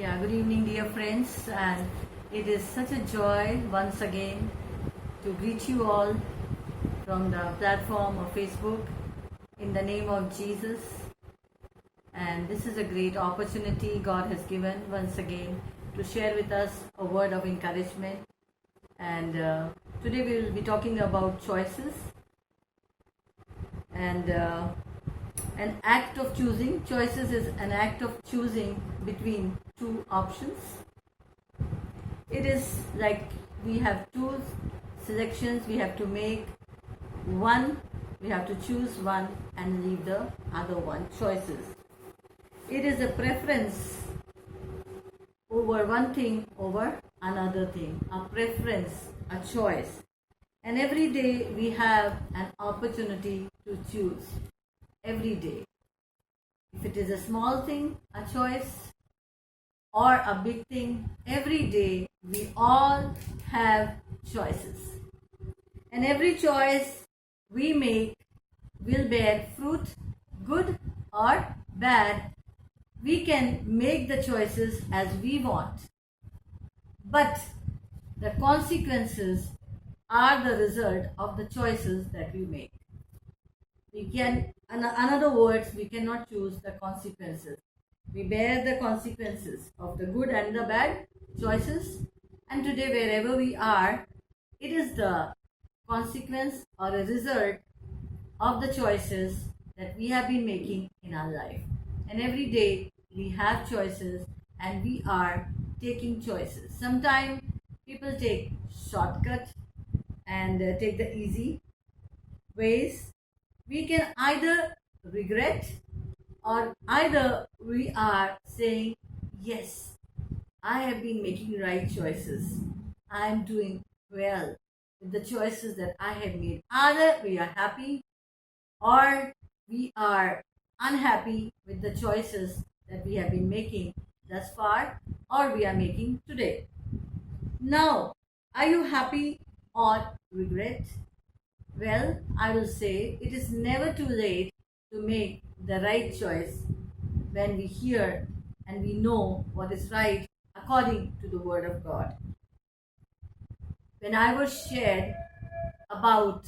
Yeah, good evening, dear friends, and it is such a joy once again to greet you all from the platform of Facebook in the name of Jesus. And this is a great opportunity God has given once again to share with us a word of encouragement. And today we will be talking about choices and an act of choosing. Choices is an act of choosing between two options. It is like we have two selections, we have to make one, we have to choose one and leave the other one. Choices. It is a preference over one thing over another thing, a preference, a choice. And every day we have an opportunity to choose. Every day. If it is a small thing, a choice, or a big thing, every day we all have choices. And every choice we make will bear fruit, good or bad. We can make the choices as we want. But the consequences are the result of the choices that we make. We can, in other words, we cannot choose the consequences. We bear the consequences of the good and the bad choices. And today, wherever we are, it is the consequence or a result of the choices that we have been making in our life. And every day we have choices and we are taking choices. Sometimes people take shortcut and take the easy ways. We can either regret or either we are saying, yes, I have been making right choices. I am doing well with the choices that I have made. Either we are happy or we are unhappy with the choices that we have been making thus far or we are making today. Now, are you happy or regret? Well, I will say it is never too late to make the right choice when we hear and we know what is right according to the Word of God. When I was shared about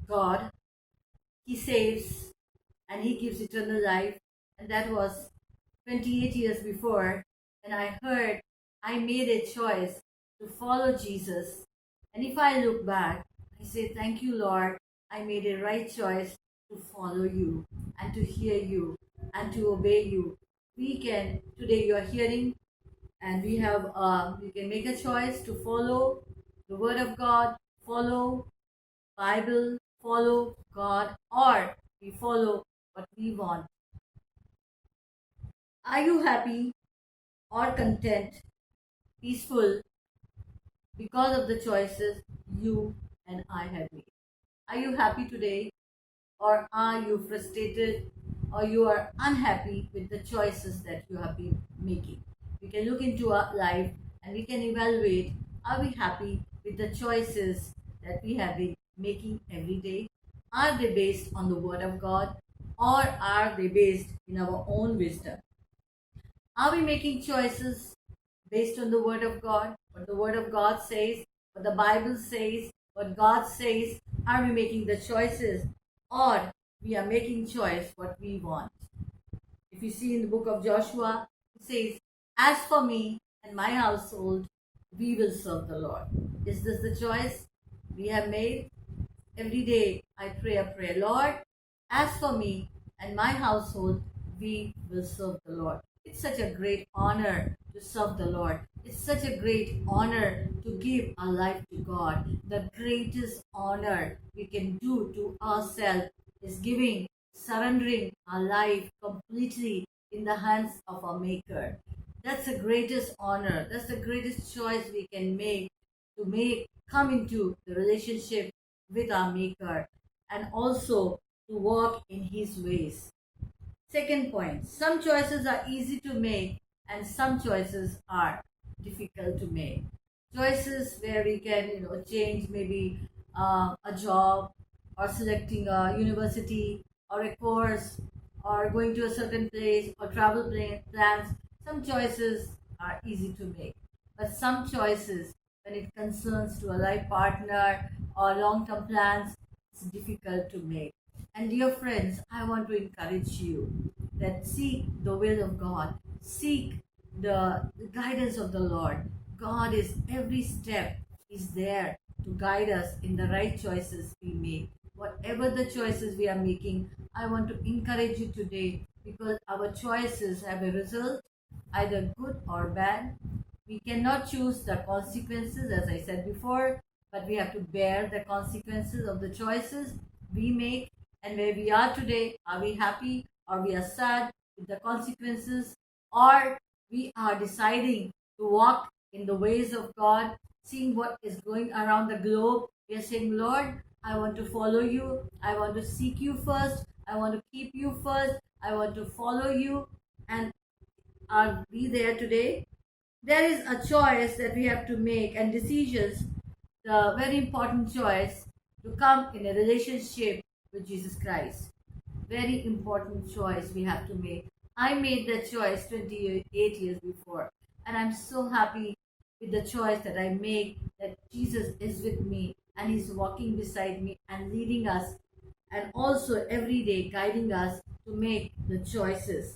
God, He saves and He gives eternal life, and that was 28 years before, and I heard I made a choice to follow Jesus. And if I look back, I say, thank you, Lord. I made a right choice to follow you and to hear you and to obey you. We can, today you are hearing, and we have, you can make a choice to follow the Word of God, follow Bible, follow God, or we follow what we want. Are you happy or content, peaceful because of the choices you and I have made? Are you happy today or are you frustrated or you are unhappy with the choices that you have been making? We can look into our life and we can evaluate, are we happy with the choices that we have been making every day? Are they based on the Word of God or are they based in our own wisdom? Are we making choices based on the Word of God? What the Word of God says, what the Bible says, what God says? Are we making the choices or we are making choice what we want? If you see in the book of Joshua, it says, as for me and my household, we will serve the Lord. Is this the choice we have made? Every day I pray a prayer, Lord, as for me and my household, we will serve the Lord. It's such a great honor to serve the Lord. It's such a great honor to give our life to God. The greatest honor we can do to ourselves is giving, surrendering our life completely in the hands of our Maker. That's the greatest honor. That's the greatest choice we can make to come into the relationship with our Maker and also to walk in His ways. Second point, some choices are easy to make and some choices are difficult to make. Choices where we can, change maybe a job or selecting a university or a course or going to a certain place or travel plans. Some choices are easy to make, but some choices, when it concerns to a life partner or long-term plans, it's difficult to make. And dear friends, I want to encourage you that seek the will of God, seek the guidance of the Lord. God is every step is there to guide us in the right choices we make. Whatever the choices we are making, I want to encourage you today because our choices have a result, either good or bad. We cannot choose the consequences, as I said before, but we have to bear the consequences of the choices we make. And where we are today, are we happy or we are sad with the consequences, or we are deciding to walk in the ways of God, seeing what is going around the globe. We are saying, Lord, I want to follow you. I want to seek you first. I want to keep you first. I want to follow you. And are we there today? There is a choice that we have to make, and decisions, the very important choice to come in a relationship with Jesus Christ. Very important choice we have to make. I made that choice 28 years before, and I'm so happy with the choice that I make, that Jesus is with me and He's walking beside me and leading us, and also every day guiding us to make the choices.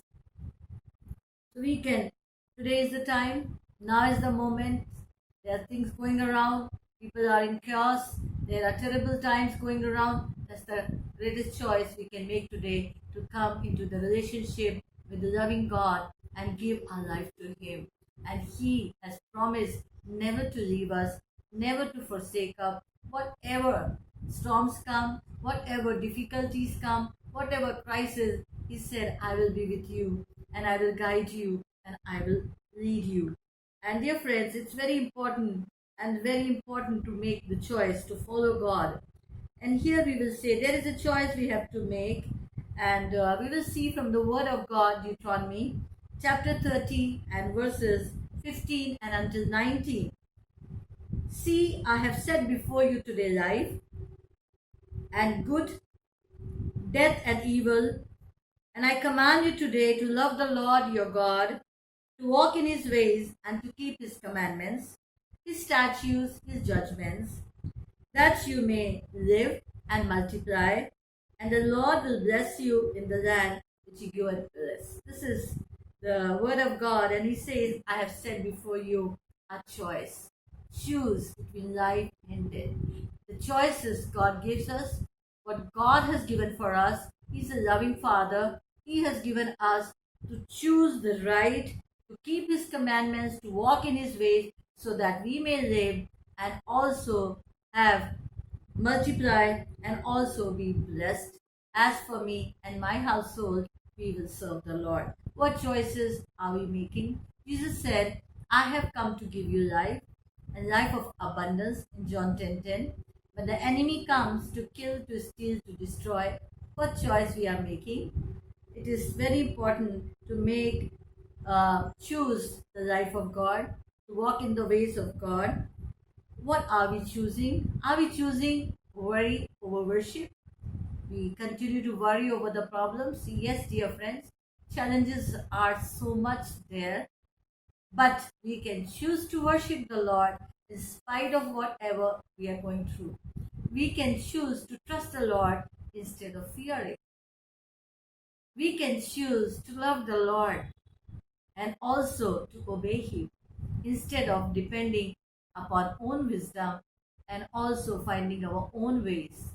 So we can, today is the time, now is the moment. There are things going around, people are in chaos, there are terrible times going around. That's the greatest choice we can make today, to come into the relationship with the loving God and give our life to Him. And He has promised never to leave us, never to forsake us. Whatever storms come, whatever difficulties come, whatever crisis, He said, I will be with you and I will guide you and I will lead you. And dear friends, it's very important and very important to make the choice to follow God. And here we will say there is a choice we have to make, and we will see from the Word of God, Deuteronomy chapter 30 and verses 15 and until 19. See, I have set before you today life and good, death and evil, and I command you today to love the Lord your God, to walk in His ways and to keep His commandments, His statutes, His judgments, that you may live and multiply, and the Lord will bless you in the land which He giveth us. This is the word of God, and He says, I have set before you a choice. Choose between life and death. The choices God gives us, what God has given for us. He's a loving Father. He has given us to choose the right, to keep His commandments, to walk in His ways, so that we may live and also have multiply and also be blessed. As for me and my household, we will serve the Lord. What choices are we making? Jesus said, I have come to give you life and life of abundance in John 10:10. When the enemy comes to kill, to steal, to destroy, what choice we are making? It is very important to make, choose the life of God, to walk in the ways of God. What are we choosing? Are we choosing worry over worship? We continue to worry over the problems. Yes, dear friends, challenges are so much there, but we can choose to worship the Lord in spite of whatever we are going through. We can choose to trust the Lord instead of fearing. We can choose to love the Lord and also to obey Him instead of depending upon own wisdom and also finding our own ways.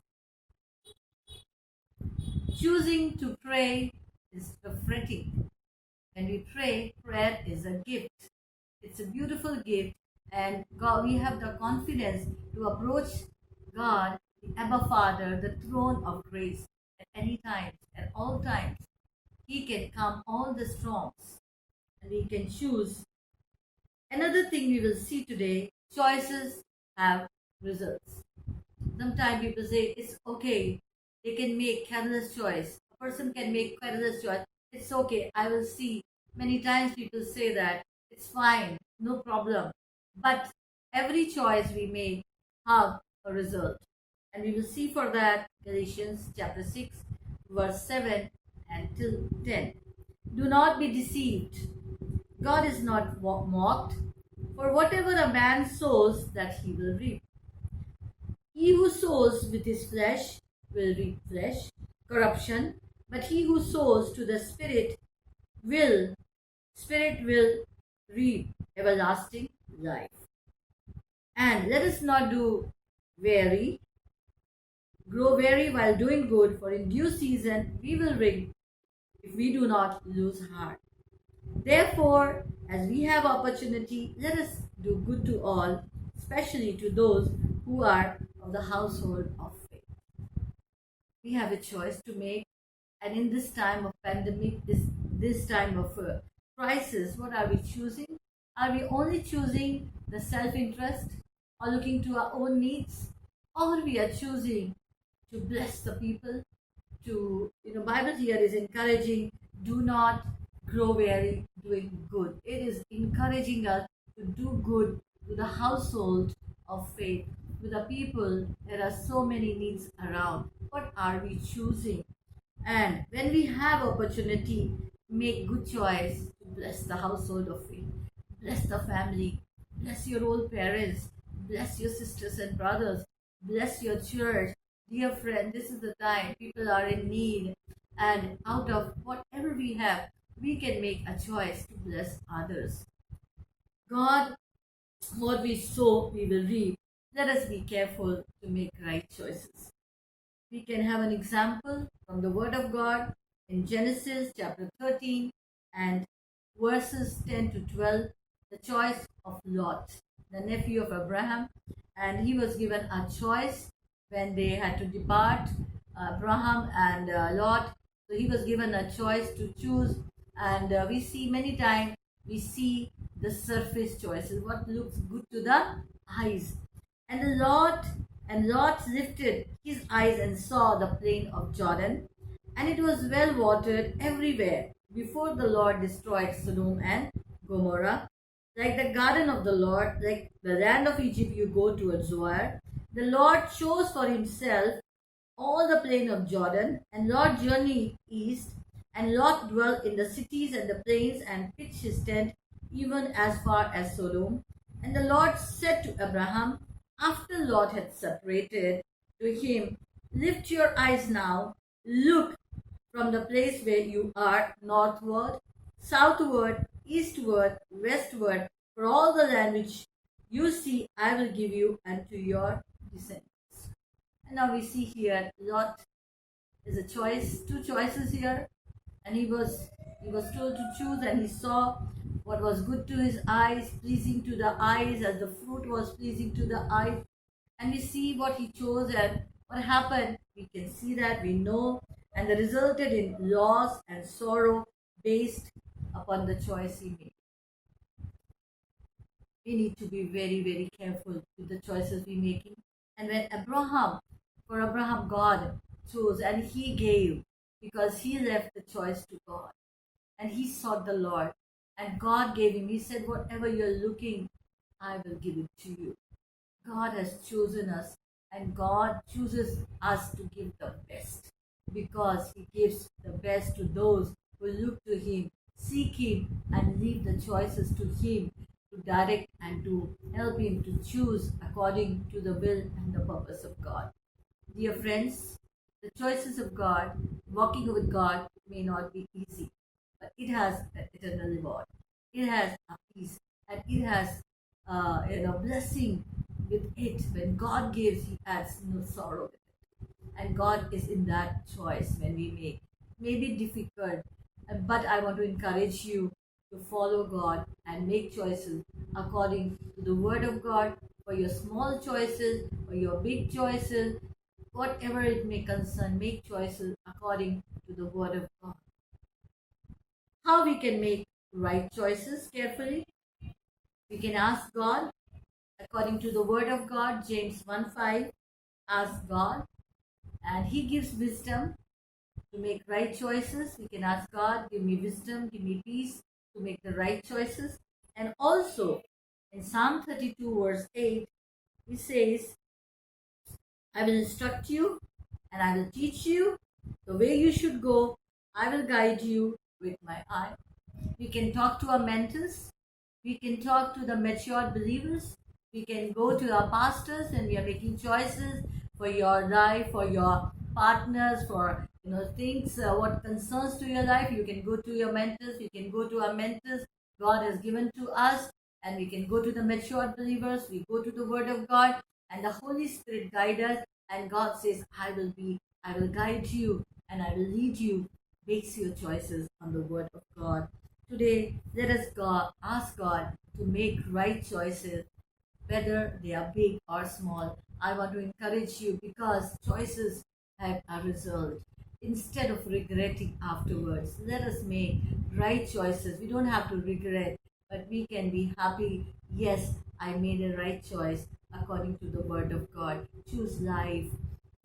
Choosing to pray instead of fretting. When we pray, prayer is a gift. It's a beautiful gift, and God, we have the confidence to approach God, the Abba Father, the throne of grace at any time, at all times. He can calm all the storms, and we can choose. Another thing we will see today, choices have results. Sometimes people say it's okay, they can make careless choice. A person can make careless choice. It's okay, I will see. Many times people say that it's fine, no problem. But every choice we make have a result. And we will see for that Galatians chapter 6, verse 7 and till 10. Do not be deceived. God is not mocked, for whatever a man sows, that he will reap. He who sows with his flesh will reap flesh, corruption, but he who sows to the Spirit will reap everlasting life. And let us not grow weary while doing good, for in due season we will reap if we do not lose heart. Therefore, as we have opportunity, let us do good to all, especially to those who are of the household of faith. We have a choice to make, and in this time of pandemic, this time of crisis, what are we choosing? Are we only choosing the self-interest or looking to our own needs, or we are choosing to bless the people? Bible here is encouraging, do not grow weary doing good. It is encouraging us to do good to the household of faith, to the people. There are so many needs around. What are we choosing? And when we have opportunity, make good choice to bless the household of faith, bless the family, bless your old parents, bless your sisters and brothers, bless your church. Dear friend, this is the time people are in need, and out of whatever we have, we can make a choice to bless others. God, what we sow, we will reap. Let us be careful to make right choices. We can have an example from the Word of God in Genesis chapter 13 and verses 10 to 12, the choice of Lot, the nephew of Abraham. And he was given a choice when they had to depart, Abraham and Lot. So he was given a choice to choose. And we see many times, we see the surface choices, what looks good to the eyes. And Lot lifted his eyes and saw the plain of Jordan, and it was well watered everywhere before the Lord destroyed Sodom and Gomorrah. Like the garden of the Lord, like the land of Egypt, you go to Zoar. The Lord chose for himself all the plain of Jordan, and Lot journeyed east, and Lot dwelt in the cities and the plains, and pitched his tent even as far as Sodom. And the Lord said to Abraham, after Lot had separated to him, lift your eyes now, look from the place where you are northward, southward, eastward, westward, for all the land which you see I will give you and to your descendants. And now we see here Lot is a choice, two choices here, and he was told to choose, and he saw what was good to his eyes, pleasing to the eyes, as the fruit was pleasing to the eyes. And we see what he chose and what happened. We can see that, we know, and that resulted in loss and sorrow based upon the choice he made. We need to be very, very careful with the choices we're making. And when for Abraham, God chose and he gave, because he left the choice to God and he sought the Lord, and God gave him. He said, whatever you're looking, I will give it to you. God has chosen us, and God chooses us to give the best, because he gives the best to those who look to him, seek him, and leave the choices to him to direct and to help him to choose according to the will and the purpose of God. Dear friends, the choices of God, walking with God, may not be easy, but it has an eternal reward. It has a peace, and it has blessing with it. When God gives, he adds no sorrow with it. And God is in that choice when we make. May be difficult, but I want to encourage you to follow God and make choices according to the Word of God, for your small choices, for your big choices, whatever it may concern, make choices according to the Word of God. How we can make right choices carefully? We can ask God according to the Word of God, James 1:5. Ask God, and he gives wisdom to make right choices. We can ask God, give me wisdom, give me peace to make the right choices. And also in Psalm 32 verse 8, he says, I will instruct you and I will teach you the way you should go. I will guide you with my eye. We can talk to our mentors. We can talk to the mature believers. We can go to our pastors and we are making choices for your life, for your partners, for things what concerns to your life. You can go to your mentors. You can go to our mentors God has given to us, and we can go to the mature believers. We go to the Word of God, and the Holy Spirit guide us. And God says, I will guide you, and I will lead you. Base your choices on the Word of God. Today, let us ask God to make right choices, whether they are big or small. I want to encourage you because choices have a result. Instead of regretting afterwards, let us make right choices. We don't have to regret, but we can be happy. Yes, I made a right choice according to the Word of God. Choose life,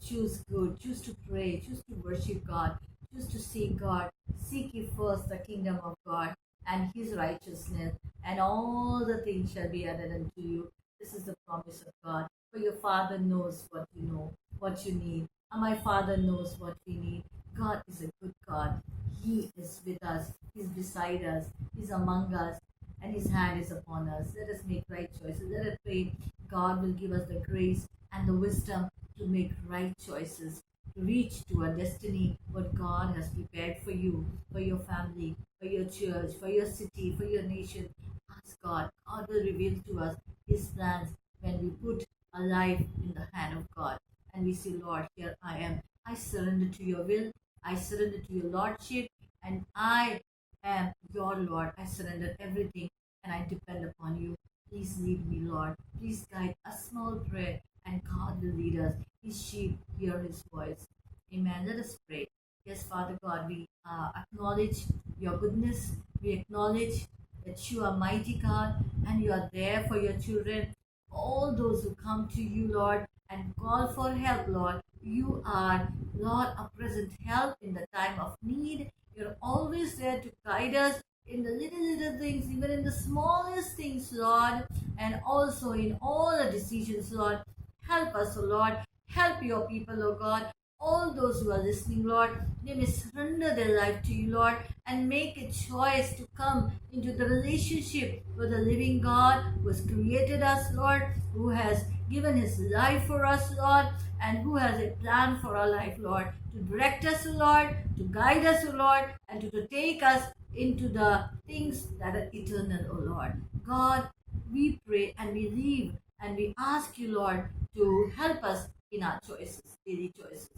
choose good, choose to pray, choose to worship God, choose to seek God. Seek ye first the kingdom of God and his righteousness, and all the things shall be added unto you. This is the promise of God. For your Father knows what you need. And my Father knows what we need. God is a good God. He is with us. He's beside us. He's among us. And His hand is upon us. Let us make right choices. Let us pray God will give us the grace and the wisdom to make right choices, to reach to a destiny what God has prepared for you, for your family, for your church, for your city, for your nation. Ask God. God will reveal to us His plans when we put our life in the hand of God. And we say, Lord, here I am. I surrender to your will. I surrender to your Lordship. And I am your Lord. I surrender everything and I depend upon you. Please lead me, Lord. Please guide a small prayer and God will lead us. His sheep hear His voice. Amen. Let us pray. Yes, Father God, we acknowledge your goodness. We acknowledge that you are mighty God and you are there for your children. All those who come to you, Lord, and call for help, Lord, you are, Lord, a present help in the time of need. You're always there to guide us in the little things, even in the smallest things, Lord, and also in all the decisions, Lord. Help us, O Lord. Help your people, O God. All those who are listening, Lord, they may surrender their life to you, Lord, and make a choice to come into the relationship with the living God who has created us, Lord, who has given His life for us, Lord, and who has a plan for our life, Lord, to direct us, Lord, to guide us, Lord, and to take us into the things that are eternal, O Lord. God, we pray and we leave and we ask you, Lord, to help us in our choices, daily choices.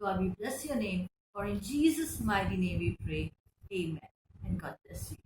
God, we bless your name, for in Jesus' mighty name we pray. Amen. And God bless you.